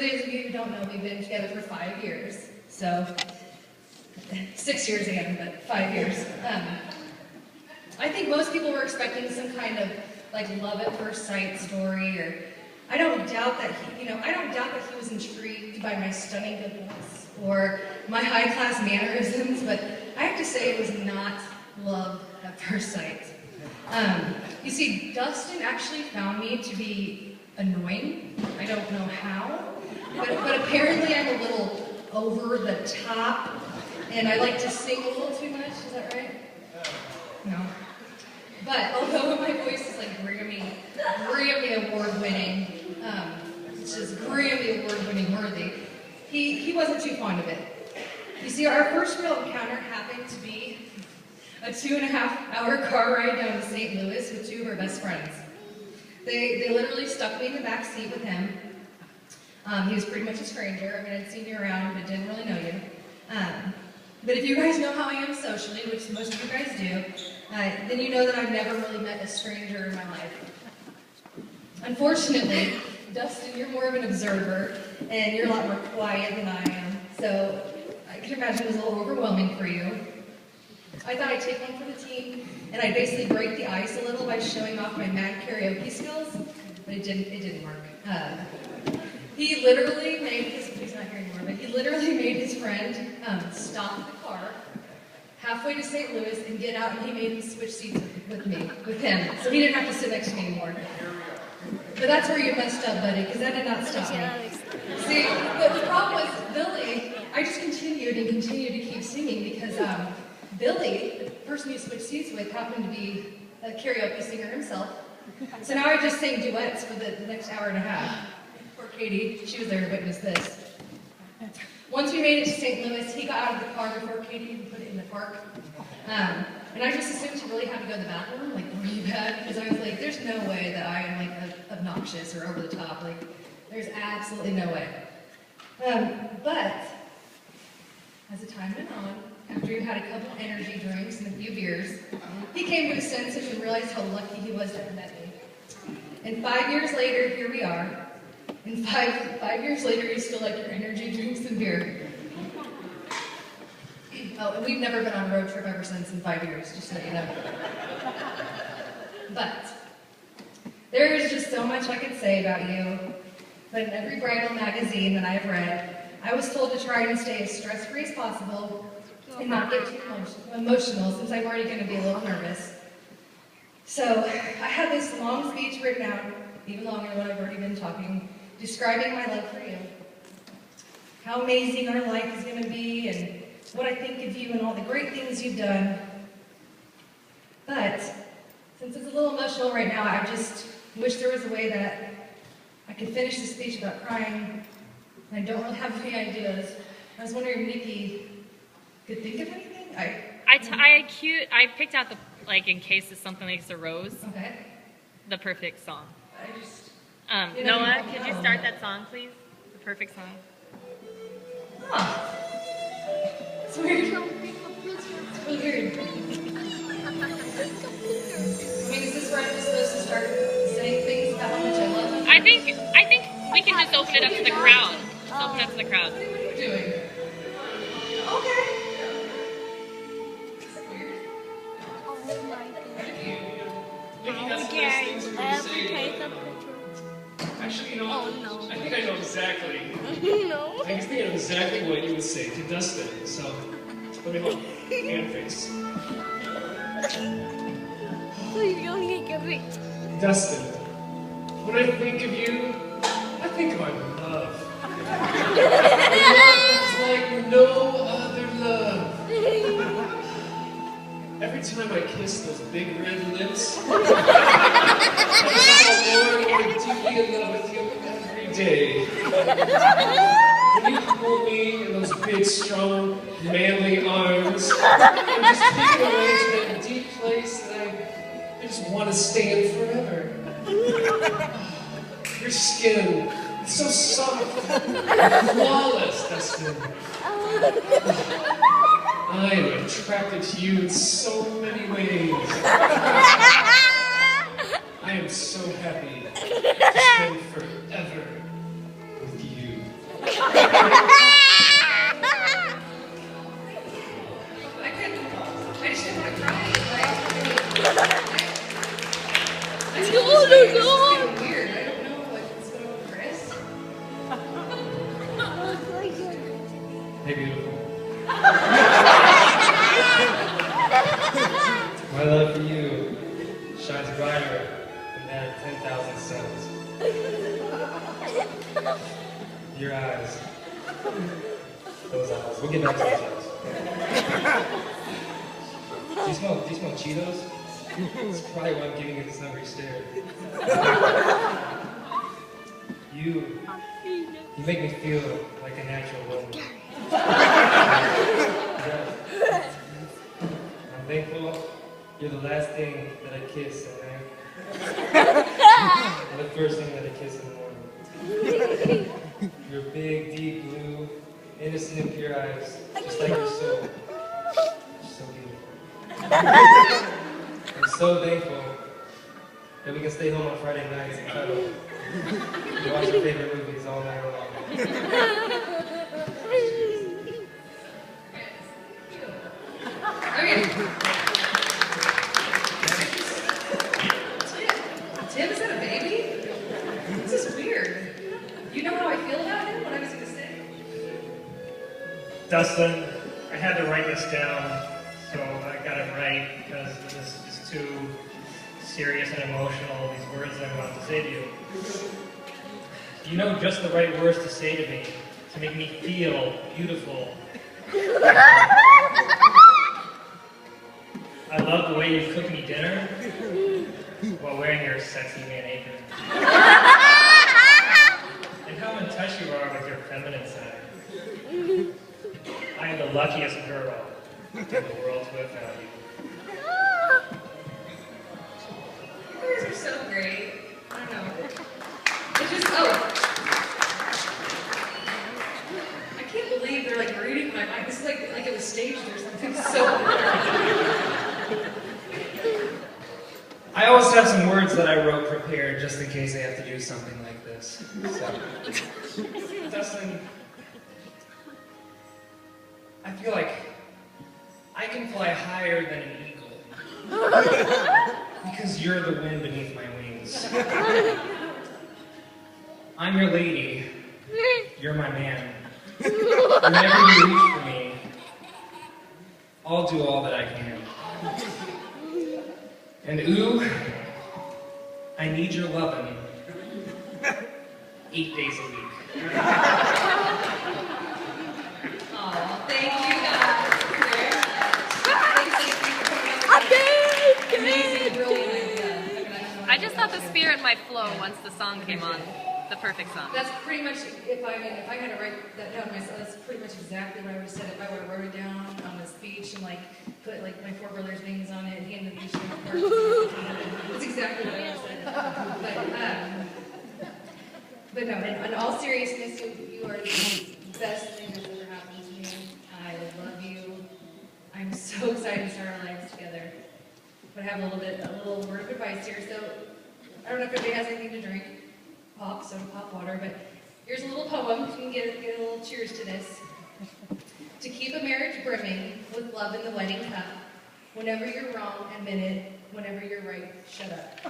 those of you who don't know, we've been together for 5 years. So, 6 years again, but 5 years. I think most people were expecting some kind of like love at first sight story, or I don't doubt that he was intrigued by my stunning good looks or my high-class mannerisms, but I have to say it was not love at first sight. You see, Dustin actually found me to be annoying. I don't know how, but apparently I'm a little over the top, and I like to sing a little too much. Is that right? No. But although my voice is like Grammy award-winning, it's just Grammy award-winning worthy, he wasn't too fond of it. You see, our first real encounter happened to be a 2.5-hour car ride down to St. Louis with 2 of our best friends. They literally stuck me in the back seat with him. He was pretty much a stranger. I mean, I'd seen you around, but didn't really know you. But if you guys know how I am socially, which most of you guys do, then you know that I've never really met a stranger in my life. Unfortunately, Dustin, you're more of an observer, and you're a lot more quiet than I am, so I can imagine it was a little overwhelming for you. I thought I'd take one for the team, and I'd basically break the ice a little by showing off my mad karaoke skills, but it didn't work. He literally made he's not here anymore, but he literally made his friend stop the car halfway to St. Louis and get out, and he made him switch seats with him, so he didn't have to sit next to me anymore. But that's where you messed up, buddy, because that did not stop me. See, but the problem was Billy, I just continued and continued to keep singing because Billy, the person you switched seats with, happened to be a karaoke singer himself. So now I just sang duets for the next hour and a half. Poor Katie, she was there to witness this. Once we made it to St. Louis, he got out of the car before Katie even put it in the park. And I just assumed he really had to go to the bathroom, like really bad, because I was like, there's no way that I am like obnoxious or over the top. Like, there's absolutely no way. But as the time went on, after he had a couple energy drinks and a few beers, he came to his senses and realized how lucky he was to have met me. And 5 years later, here we are. And five years later, you still like your energy drinks and beer. Oh, and we've never been on a road trip ever since in 5 years, just so you know. But there is just so much I could say about you. But in every bridal magazine that I've read, I was told to try and stay as stress-free as possible and not get too emotional, since I'm already going to be a little nervous. So I had this long speech written out, even longer than what I've already been talking, describing my love for you. How amazing our life is going to be, and what I think of you and all the great things you've done. But since it's a little emotional right now, I just wish there was a way that I could finish the speech without crying. And I don't really have any ideas. I was wondering if Nikki could think of anything? I picked out the, like, in case it's something like a rose. Okay. The perfect song. Noah, could you start that song, please? The perfect song. Huh. It's weird. It's really weird. I mean, is this where I'm just supposed to start saying things about how much I love them? I think we can just open it up to the crowd. Just open it up to the crowd. What are you doing? Okay. Actually, you know, I think I know exactly. No. I think I know exactly what you would say to Dustin. So, let me look. Hand face. Dustin, when I think of you, I think of my love. A love that's like no other love. Every time I kiss those big red lips, I say, Lord, I'm deeply in love with you every day. When you hold me in those big, strong, manly arms, and just take me away to that deep place that I just want to stay in forever. Your skin, it's so soft, flawless, Dustin. I am attracted to you in so many ways. I am so happy to spend forever with you. I just didn't want to cry. It's getting weird. I don't know what's going on with Chris. Hey, beautiful. My love for you shines brighter than that 10,000 suns. Your eyes. Those eyes. We'll get back to those eyes. Do you smell Cheetos? That's probably why I'm giving you this hungry stare. You make me feel like a natural woman. I'm thankful you're the last thing that I kiss at night. And the first thing that I kiss in the morning. Your big, deep blue, innocent and pure eyes, just like your soul. So beautiful. I'm so thankful that we can stay home on Friday nights and cuddle and watch our favorite movies all night long. Tim, is that a baby? This is weird. You know how I feel about him? What I was going to say? Dustin, I had to write this down, so I got it right because this is too serious and emotional, these words I'm about to say to you. You know just the right words to say to me, to make me feel beautiful. I love the way you cook me dinner while wearing your sexy man apron. And how in touch you are with your feminine side. I am the luckiest girl in the world to have found you. You guys are so great. I don't know. It's just, I can't believe they're like reading my mind. This is like it was staged or something so I always have some words that I wrote prepared just in case I have to do something like this. So, Dustin, I feel like I can fly higher than an eagle because you're the wind beneath my wings. I'm your lady. You're my man. Whenever you reach for me, I'll do all that I can. And ooh, I need your lovin' 8 days a week. Aw, thank you guys. Amazing, brilliant idea. I just thought the spirit might flow once the song came on. The perfect song. That's pretty much, if I had to write that down myself, that's pretty much exactly what I would have said if I would have wrote it down on the speech and like put like my four brothers' names on it, handed each of them a card. That's exactly what I would have said. But no, in all seriousness, you are the best thing that's ever happened to me. I love you. I'm so excited to start our lives together. But I have a little word of advice here. So I don't know if anybody has anything to drink. Pop, soda pop, water, but here's a little poem. You can get a little cheers to this. To keep a marriage brimming with love in the wedding cup. Whenever you're wrong, admit it. Whenever you're right, shut up.